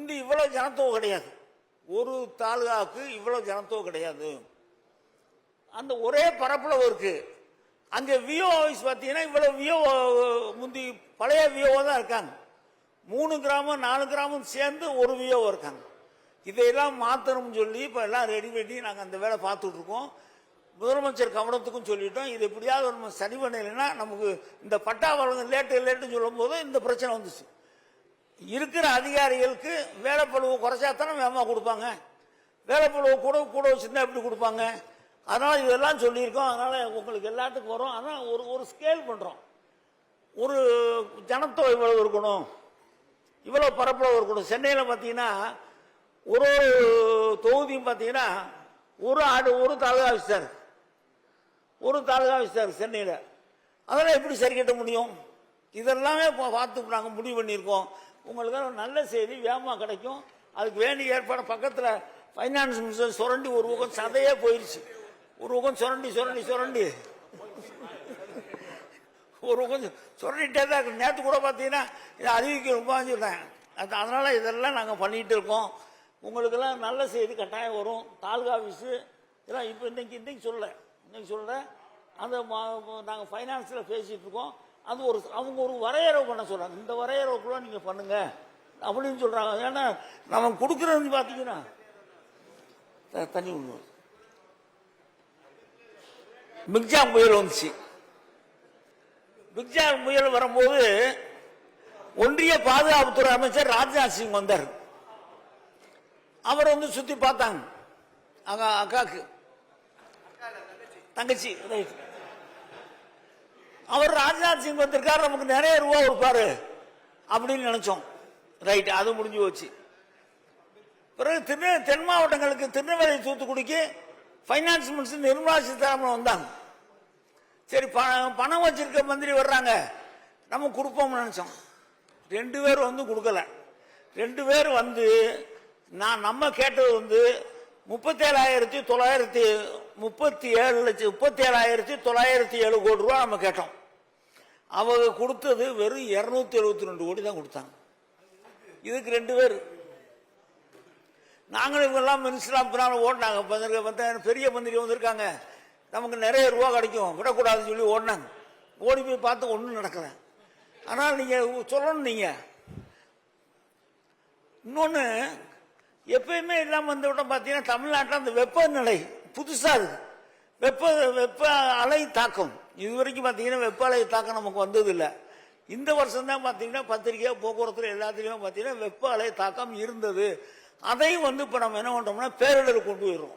முந்தி இவ்வளவு ஜனத்தொகை கிடையாது, ஒரு தாலுகாவுக்கு இவ்வளவு ஜனத்தொகை கிடையாது. அந்த ஒரே பரப்பளவு இருக்கு. அங்கே விஓ ஆஃபீஸ் பார்த்தீங்கன்னா இவ்வளவு விஓ முந்தி பழைய விஓ தான் இருக்காங்க. 3 கிராமம் 4 கிராமம் சேர்ந்து ஒரு விஓ இருக்காங்க. இதையெல்லாம் மாற்றணும்னு சொல்லி இப்போ எல்லாம் ரெடி பண்ணி நாங்கள் அந்த வேலை பார்த்துட்டு இருக்கோம். முதலமைச்சர் கவனத்துக்கும் சொல்லிட்டோம். இது எப்படியாவது நம்ம சரி பண்ணலைன்னா நமக்கு இந்த பட்டா வழங்க லேட்டுன்னு சொல்லும் போது இந்த பிரச்சனை வந்துச்சு. இருக்கிற அதிகாரிகளுக்கு வேலைப்பழுவை குறைச்சாத்தானே வேகமாக கொடுப்பாங்க. வேலைப்பழுவை கூட வச்சுருந்தா எப்படி கொடுப்பாங்க? அதனால் இதெல்லாம் சொல்லியிருக்கோம். அதனால் உங்களுக்கு எல்லாத்துக்கும் வரும். ஆனால் ஒரு ஸ்கேல் பண்ணுறோம். ஒரு ஜனத்தொகை இவ்வளவு இருக்கணும், இவ்வளோ பரப்பளவு இருக்கணும். சென்னையில் பார்த்தீங்கன்னா ஒரு தொகுதியும் பார்த்தீங்கன்னா ஒரு தாலுகா ஆஃபீஸர், ஒரு தாலுகா ஆஃபீஸர் சென்னையில். அதெல்லாம் எப்படி சரி கட்ட முடியும்? இதெல்லாமே பார்த்து நாங்கள் முடிவு பண்ணியிருக்கோம். உங்களுக்கு நல்ல செய்தி வேகமாக கிடைக்கும். அதுக்கு வேண்டிய ஏற்பாடு பக்கத்தில் ஃபைனான்ஸ் மினிஸ்டர் சுரண்டி ஒரு பக்கம் சதையே போயிடுச்சு. ஒரு பக்கம் சுரண்டி ஒரு பக்கம் சுரண்டிகிட்டே தான் இருக்கு. நேற்று கூட பார்த்தீங்கன்னா இதை அறிவிக்க சொல்லிட்டேன். அதனால் இதெல்லாம் நாங்கள் பண்ணிகிட்டு இருக்கோம். உங்களுக்கெல்லாம் நல்ல செய்தி கட்டாயம் வரும். தாலுகா ஆஃபீஸு இதெல்லாம் இப்போ இன்னைக்கு சொல்ல அந்த நாங்கள் ஃபைனான்ஸில் பேசிகிட்டு இருக்கோம். அது அவங்க ஒரு வரையறை பண்ண சொல்கிறாங்க. இந்த வரையறைக்குள்ள நீங்கள் பண்ணுங்க அப்படின்னு சொல்கிறாங்க. ஏன்னா நம்ம கொடுக்குறது பார்த்தீங்கன்னா தண்ணி ஒன்று மிக்ஜாம் புயல் வந்துச்சு. மிக்ஜாம் புயல் வரும்போது ஒன்றிய பாதுகாப்புத்துறை அமைச்சர் ராஜ்நாத் சிங் வந்தார். அவர் சுத்தி பார்த்தாங்க. அக்காக்கு தங்கச்சி அவர் ராஜ்நாத் சிங் வந்திருக்காரு, நமக்கு நிறைய ரூபா கொடுப்பாரு அப்படின்னு நினைச்சோம். ரைட், அது முடிஞ்சு போச்சு. பிறகு தென் மாவட்டங்களுக்கு திருநெல்வேலி தூத்துக்குடிக்கு ஃபைனான்ஸ் மினிஸ்டர் நிர்மலா சீதாராமன் வந்தாங்க. சரி, பணம் வச்சிருக்க மந்திரி வர்றாங்க, நம்ம கொடுப்போம்னு நினைச்சோம். 2 பேர் கொடுக்கல. 2 பேர் நம்ம கேட்டது 37,907 கோடி ரூபா நம்ம கேட்டோம். அவங்க கொடுத்தது வெறும் 272 கோடி தான் கொடுத்தாங்க. இதுக்கு 2 பேர் நாங்களும் இவங்கெல்லாம் மினிஸ்டர் பின்னால் ஓடினாங்க. பெரிய மந்திரி வந்திருக்காங்க, நமக்கு நிறைய ரூபா கிடைக்கும், விடக்கூடாதுன்னு சொல்லி ஓடினாங்க. ஓடி போய் பார்த்து ஒன்றும் நடக்கல. ஆனால் நீங்கள் சொல்லணும், நீங்கள் இன்னொன்று எப்பயுமே இல்லாமல் வந்த விட பார்த்தீங்கன்னா தமிழ்நாட்டில் அந்த வெப்பநிலை புதுசாக இருக்கு. வெப்ப அலை தாக்கம் இது வரைக்கும் பார்த்தீங்கன்னா வெப்ப அலை தாக்கம் நமக்கு வந்ததில்லை. இந்த வருஷம் தான் பார்த்தீங்கன்னா பத்திரிகை போக்குவரத்து எல்லாத்துலேயுமே பார்த்தீங்கன்னா வெப்ப அலை தாக்கம் இருந்தது. அதையும் இப்போ நம்ம என்ன பண்ணுறோம்னா பேரிடர் கொண்டு போயிடுறோம்.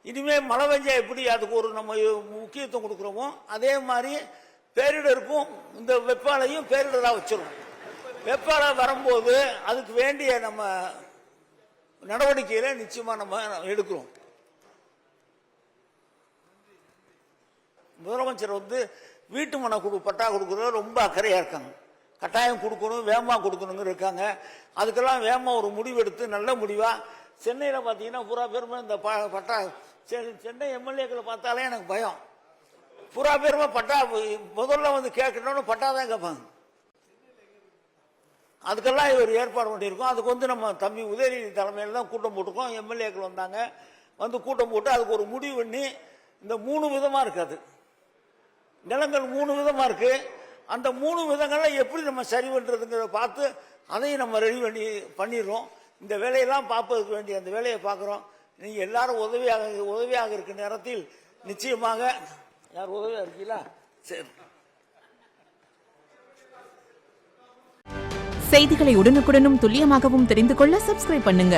இனிமேல் மழை பெஞ்சா எப்படி அதுக்கு ஒரு நம்ம முக்கியத்துவம் கொடுக்குறோமோ அதே மாதிரி பேரிடருக்கும் இந்த வெப்ப அலையும் பேரிடராக வச்சிடும். வெப்ப அலை வரும்போது அதுக்கு வேண்டிய நம்ம நடவடிக்கையில நிச்சயமா நம்ம எடுக்கிறோம். முதலமைச்சர் வீட்டு மன பட்டா கொடுக்கறது ரொம்ப அக்கறையா இருக்காங்க. கட்டாயம் கொடுக்கணும், வேகமா கொடுக்கணுங்க இருக்காங்க. அதுக்கெல்லாம் வேகமா ஒரு முடிவு எடுத்து நல்ல முடிவா சென்னையில் பார்த்தீங்கன்னா பூரா பேருமே இந்த பட்டா சென்னை எம்எல்ஏக்களை பார்த்தாலே எனக்கு பயம். பூரா பேருமே பட்டா முதல்ல கேட்கணும்னு பட்டா தான் கேட்பாங்க. அதுக்கெல்லாம் ஒரு ஏற்பாடு பண்ணியிருக்கோம். அதுக்கு நம்ம தம்பி உதயநிதி தலைமையில் தான் கூட்டம் போட்டிருக்கோம். எம்எல்ஏக்கள் வந்தாங்க, கூட்டம் போட்டு அதுக்கு ஒரு முடிவு பண்ணி இந்த 3 விதமாக இருக்காது நிலங்கள் 3 விதமாக இருக்கு. அந்த 3 விதங்களை எப்படி நம்ம சரி பண்ணுறதுங்கிறத பார்த்து அதையும் நம்ம ரெடி பண்ணிடுறோம். இந்த வேலையெல்லாம் பார்ப்பதற்கு வேண்டிய அந்த வேலையை பார்க்குறோம். நீங்கள் எல்லாரும் உதவியாக இருக்க நேரத்தில் நிச்சயமாக யார் உதவியாக இருக்கீங்களா? சரி. செய்திகளை உடனுக்குடனும் துல்லியமாகவும் தெரிந்து கொள்ள சப்ஸ்கிரைப் பண்ணுங்க.